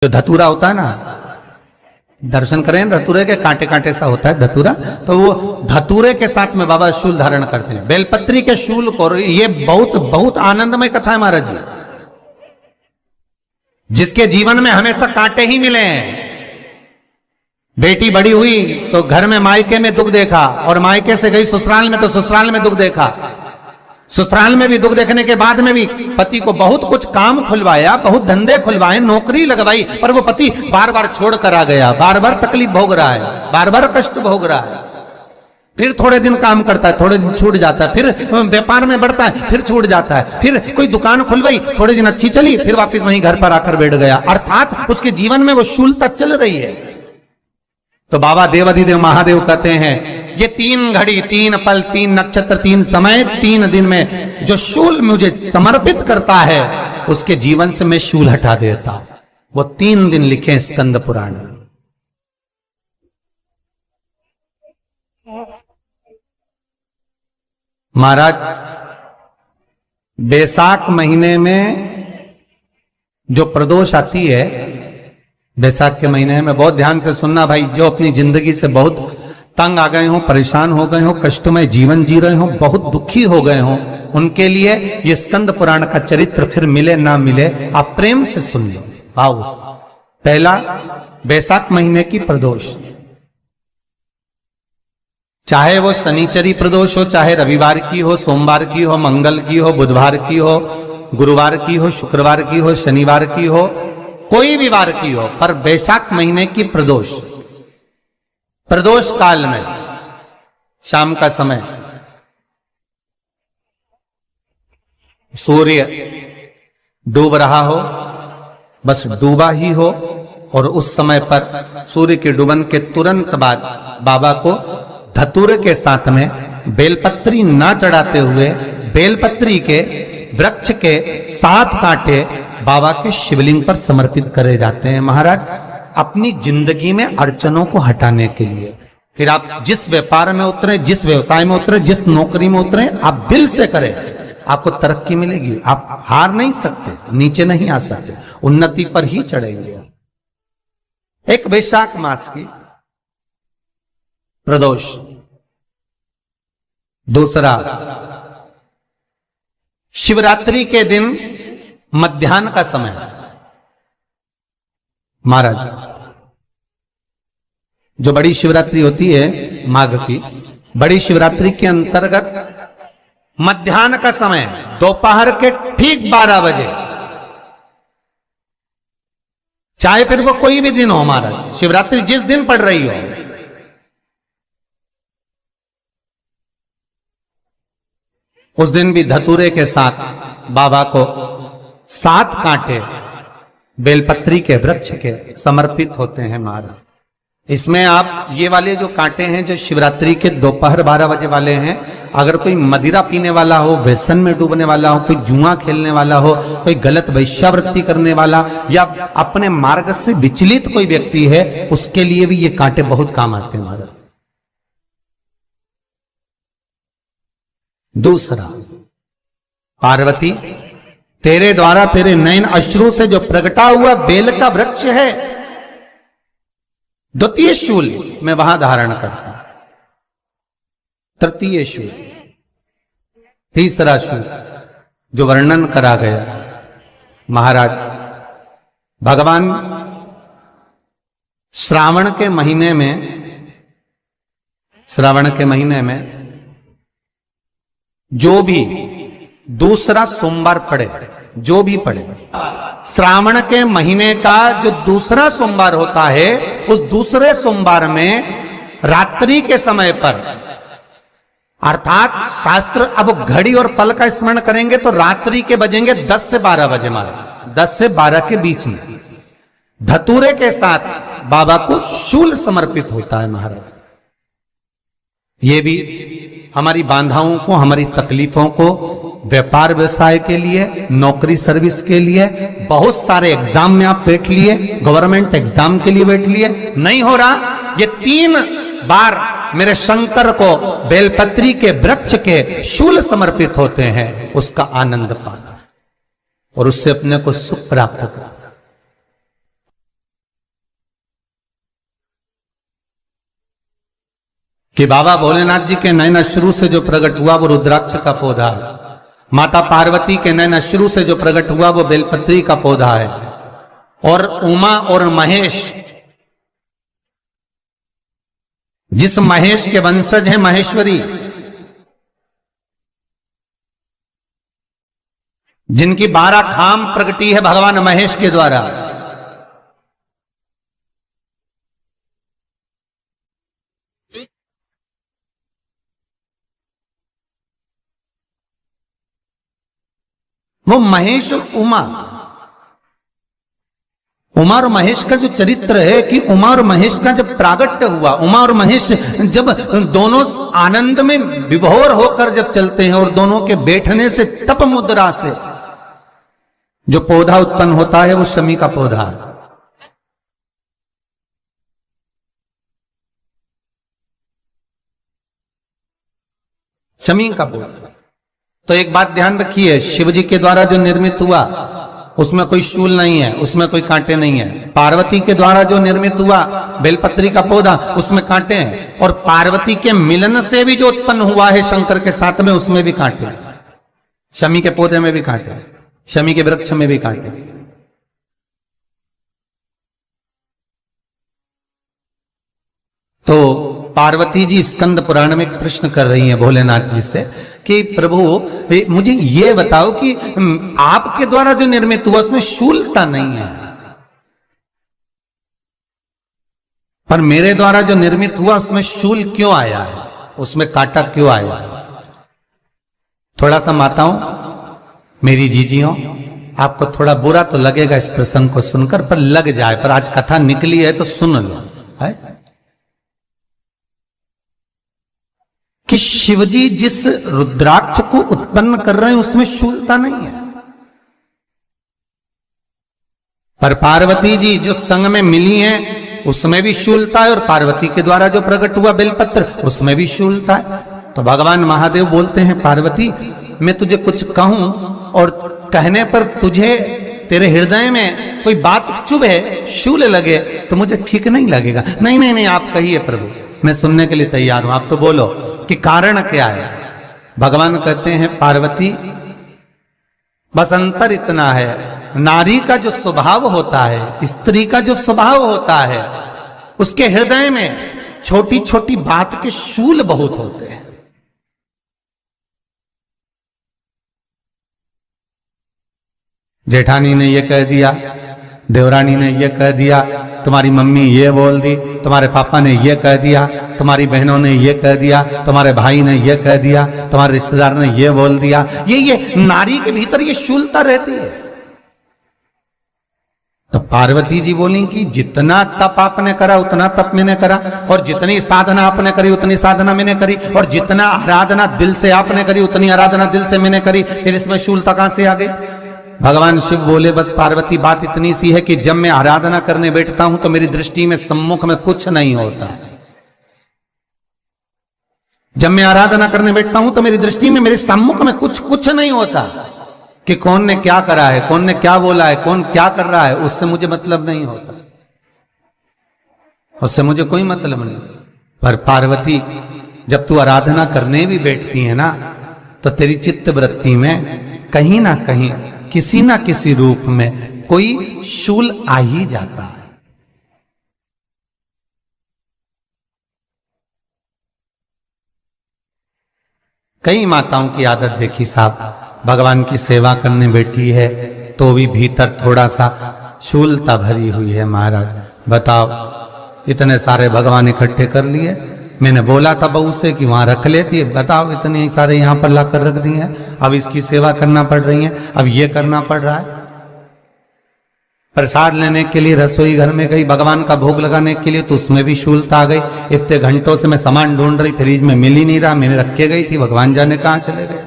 जो धतूरा होता है ना, दर्शन करें धतूरे के, कांटे कांटे सा होता है धतूरा, तो वो धतूरे के साथ में बाबा शूल धारण करते हैं, बेलपत्री के शूल को। ये बहुत बहुत आनंदमय कथा है महाराज जी। जिसके जीवन में हमेशा कांटे ही मिले हैं, बेटी बड़ी हुई तो घर में मायके में दुख देखा, और मायके से गई ससुराल में तो ससुराल में दुख देखा, ससुराल में भी दुख देखने के बाद में भी पति को बहुत कुछ काम खुलवाया, बहुत धंधे खुलवाए, नौकरी लगवाई, पर वो पति बार बार छोड़ कर आ गया, बार बार तकलीफ भोग रहा है, बार बार कष्ट भोग रहा है। फिर थोड़े दिन काम करता है, थोड़े दिन छूट जाता है, फिर व्यापार में बढ़ता है, फिर छूट जाता है, फिर कोई दुकान खुलवाई, थोड़े दिन अच्छी चली, फिर वापस वहीं घर पर आकर बैठ गया। अर्थात उसके जीवन में वो शूलता चल रही है। तो बाबा देवाधिदेव महादेव कहते हैं, ये 3 घड़ी 3 पल 3 नक्षत्र 3 समय 3 दिन में जो शूल मुझे समर्पित करता है, उसके जीवन से मैं शूल हटा देता। वो 3 दिन लिखे स्कंद पुराण। महाराज बैसाख महीने में जो प्रदोष आती है, बैसाख के महीने में बहुत ध्यान से सुनना भाई, जो अपनी जिंदगी से बहुत तंग आ गए हो, परेशान हो गए हो, कष्टमय जीवन जी रहे हो, बहुत दुखी हो गए हो, उनके लिए ये स्कंद पुराण का चरित्र फिर मिले ना मिले, आप प्रेम से सुन लो भाव से। पहला, बैसाख महीने की प्रदोष, चाहे वो शनिचरी प्रदोष हो, चाहे रविवार की हो, सोमवार की हो, मंगल की हो, बुधवार की हो, गुरुवार की हो, शुक्रवार की हो, शनिवार की हो, कोई भी वार की हो, पर बैसाख महीने की प्रदोष, प्रदोष काल में शाम का समय सूर्य डूब रहा हो, बस डूबा ही हो, और उस समय पर सूर्य के डूबन के तुरंत बाद बाबा को धतूरे के साथ में बेलपत्री ना चढ़ाते हुए बेलपत्री के वृक्ष के 7 कांटे बाबा के शिवलिंग पर समर्पित करे जाते हैं महाराज, अपनी जिंदगी में अड़चनों को हटाने के लिए। फिर आप जिस व्यापार में उतरे, जिस व्यवसाय में उतरे, जिस नौकरी में उतरे, आप दिल से करें, आपको तरक्की मिलेगी। आप हार नहीं सकते, नीचे नहीं आ सकते, उन्नति पर ही चढ़ेंगे। एक वैशाख मास की प्रदोष, दूसरा शिवरात्रि के दिन मध्याह्न का समय महाराज, जो बड़ी शिवरात्रि होती है माघ की, बड़ी शिवरात्रि के अंतर्गत मध्याह्न का समय, दोपहर के ठीक 12 बजे, चाहे फिर वो कोई भी दिन हो महाराज, शिवरात्रि जिस दिन पड़ रही हो, उस दिन भी धतूरे के साथ बाबा को 7 कांटे बेलपत्री के वृक्ष के समर्पित होते हैं महाराज। इसमें आप ये वाले जो कांटे हैं, जो शिवरात्रि के दोपहर 12 बजे वाले हैं, अगर कोई मदिरा पीने वाला हो, व्यसन में डूबने वाला हो, कोई जुआ खेलने वाला हो, कोई गलत वैश्यावृत्ति करने वाला, या अपने मार्ग से विचलित कोई व्यक्ति है, उसके लिए भी ये कांटे बहुत काम आते हैं महाराज। दूसरा, पार्वती तेरे द्वारा तेरे नयन अश्रु से जो प्रगटा हुआ बेल का वृक्ष है, द्वितीय शूल मैं वहां धारण करता, तृतीय शूल, तीसरा शूल जो वर्णन करा गया महाराज, भगवान श्रावण के महीने में जो भी दूसरा सोमवार पड़े, जो भी पड़े, श्रावण के महीने का जो दूसरा सोमवार होता है, उस दूसरे सोमवार में रात्रि के समय पर, अर्थात शास्त्र अब घड़ी और पल का स्मरण करेंगे तो रात्रि के बजेंगे 10 से 12 बजे महाराज, 10 से 12 के बीच में धतूरे के साथ बाबा को शूल समर्पित होता है महाराज। ये भी हमारी बाधाओं को, हमारी तकलीफों को, व्यापार व्यवसाय के लिए, नौकरी सर्विस के लिए, बहुत सारे एग्जाम में आप बैठ लिए, गवर्नमेंट एग्जाम के लिए बैठ लिए, नहीं हो रहा, ये 3 बार मेरे शंकर को बेलपत्री के वृक्ष के शूल समर्पित होते हैं, उसका आनंद पाना और उससे अपने को सुख प्राप्त करना। कि बाबा भोलेनाथ जी के नयन अश्रु से जो प्रकट हुआ वो रुद्राक्ष का पौधा है, माता पार्वती के नयन अश्रु से जो प्रकट हुआ वो बेलपत्री का पौधा है, और उमा और महेश, जिस महेश के वंशज हैं महेश्वरी, जिनकी 12 खाम प्रगटी है भगवान महेश के द्वारा, वो महेश और उमा और महेश का जो चरित्र है कि उमा और महेश का जब प्रागट्य हुआ, उमा और महेश जब दोनों आनंद में विभोर होकर जब चलते हैं और दोनों के बैठने से तप मुद्रा से जो पौधा उत्पन्न होता है वो शमी का पौधा है। शमी का पौधा। तो एक बात ध्यान रखिए, शिव जी के द्वारा जो निर्मित हुआ उसमें कोई शूल नहीं है, उसमें कोई कांटे नहीं है। पार्वती के द्वारा जो निर्मित हुआ बेलपत्री का पौधा, उसमें कांटे हैं, और पार्वती के मिलन से भी जो उत्पन्न हुआ है शंकर के साथ में, उसमें भी कांटे हैं। शमी के पौधे में भी कांटे हैं, शमी के वृक्ष में भी कांटे। तो पार्वती जी स्कंद पुराण में एक प्रश्न कर रही हैं भोलेनाथ जी से कि प्रभु मुझे ये बताओ कि आपके द्वारा जो निर्मित हुआ उसमें शूलता नहीं है, पर मेरे द्वारा जो निर्मित हुआ उसमें शूल क्यों आया है, उसमें कांटा क्यों आया है? थोड़ा सा माताओं, मेरी जीजियों, आपको थोड़ा बुरा तो लगेगा इस प्रसंग को सुनकर, पर लग जाए, पर आज कथा निकली है तो सुन लो है कि शिवजी जिस रुद्राक्ष को उत्पन्न कर रहे हैं उसमें शूलता नहीं है, पर पार्वती जी जो संग में मिली हैं उसमें भी शूलता है, और पार्वती के द्वारा जो प्रकट हुआ बेलपत्र उसमें भी शूलता है। तो भगवान महादेव बोलते हैं पार्वती, मैं तुझे कुछ कहूं और कहने पर तुझे तेरे हृदय में कोई बात चुभे, शूल लगे तो मुझे ठीक नहीं लगेगा। नहीं नहीं नहीं, आप कहिए प्रभु, मैं सुनने के लिए तैयार हूं, आप तो बोलो कि कारण क्या है। भगवान कहते हैं पार्वती, बस अंतर इतना है, नारी का जो स्वभाव होता है, स्त्री का जो स्वभाव होता है, उसके हृदय में छोटी छोटी बात के शूल बहुत होते हैं। जेठानी ने ये कह दिया, देवरानी ने ये कह दिया, तुम्हारी मम्मी ये बोल दी, तुम्हारे पापा ने ये कह दिया, तुम्हारी बहनों ने ये कह दिया, तुम्हारे भाई ने ये कह दिया, तुम्हारे रिश्तेदार ने ये बोल दिया। ये नारी के भीतर ये शूलता रहती है। तो पार्वती जी बोली कि जितना तप आपने करा उतना तप मैंने करा, और जितनी साधना आपने करी उतनी साधना मैंने करी, और जितना आराधना दिल से आपने करी उतनी आराधना दिल से मैंने करी, फिर इसमें शूलता कहां से आ गई? भगवान शिव बोले, बस पार्वती बात इतनी सी है कि जब मैं आराधना करने बैठता हूं तो मेरी दृष्टि में सम्मुख में कुछ नहीं होता। जब मैं आराधना करने बैठता हूं तो मेरी दृष्टि में, मेरे सम्मुख में कुछ नहीं होता कि कौन ने क्या करा है, कौन ने क्या बोला है, कौन क्या कर रहा है, उससे मुझे मतलब नहीं होता, उससे मुझे कोई मतलब नहीं। पर पार्वती, जब तू आराधना करने भी बैठती है ना, तो तेरी चित्त वृत्ति में कहीं ना कहीं किसी ना किसी रूप में कोई शूल आ ही जाता है। कई माताओं की आदत देखी साहब, भगवान की सेवा करने बैठी है तो भी भीतर थोड़ा सा शूलता भरी हुई है। महाराज बताओ, इतने सारे भगवान इकट्ठे कर लिए, मैंने बोला था बहू से कि वहां रख लेती है, बताओ इतने सारे यहां पर लाकर रख दिए हैं, अब इसकी सेवा करना पड़ रही है, अब ये करना पड़ रहा है। प्रसाद लेने के लिए रसोई घर में गई, भगवान का भोग लगाने के लिए, तो उसमें भी शूलता आ गई। इतने घंटों से मैं सामान ढूंढ रही, फ्रिज में मिल ही नहीं रहा, मैंने रख के गई थी, भगवान जाने कहां चले गए।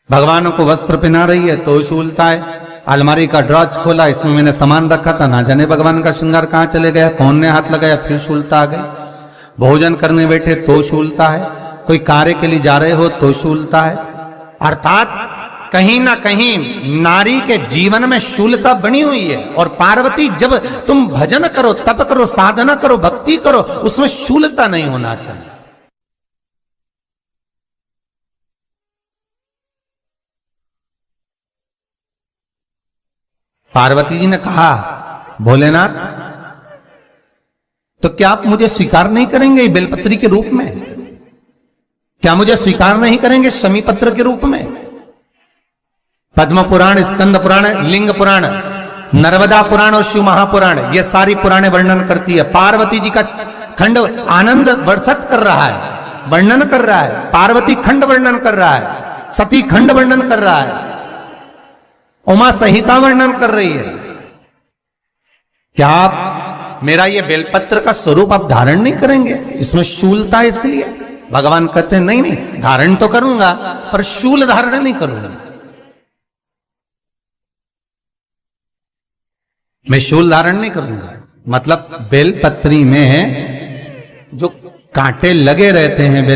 भगवान को वस्त्र पहना रही है तो शूलता है। अलमारी का ड्रॉज खोला, इसमें मैंने सामान रखा था, ना जाने भगवान का श्रृंगार कहां चले गया, कौन ने हाथ लगाया, फिर शूलता आ गई। भोजन करने बैठे तो शूलता है, कोई कार्य के लिए जा रहे हो तो शूलता है। अर्थात कहीं ना कहीं नारी के जीवन में शूलता बनी हुई है। और पार्वती, जब तुम भजन करो, तप करो, साधना करो, भक्ति करो, उसमें शूलता नहीं होना चाहिए। पार्वती जी ने कहा, भोलेनाथ, तो क्या आप मुझे स्वीकार नहीं करेंगे बेलपत्री के रूप में? क्या मुझे स्वीकार नहीं करेंगे शमी पत्र के रूप में? पद्म पुराण, स्कंद पुराण, लिंग पुराण, नर्मदा पुराण और शिव महापुराण, ये सारी पुराणे वर्णन करती है। पार्वती जी का खंड आनंद वर्षित कर रहा है, वर्णन कर रहा है। पार्वती खंड वर्णन कर रहा है, सती खंड वर्णन कर रहा है, उमा संहिता वर्णन कर रही है। क्या आप मेरा ये बेलपत्र का स्वरूप आप धारण नहीं करेंगे? इसमें शूलता, इसलिए भगवान कहते हैं नहीं नहीं, धारण तो करूंगा पर शूल धारण नहीं करूंगा। मैं शूल धारण नहीं करूंगा, मतलब बेलपत्री में जो कांटे लगे रहते हैं, बेल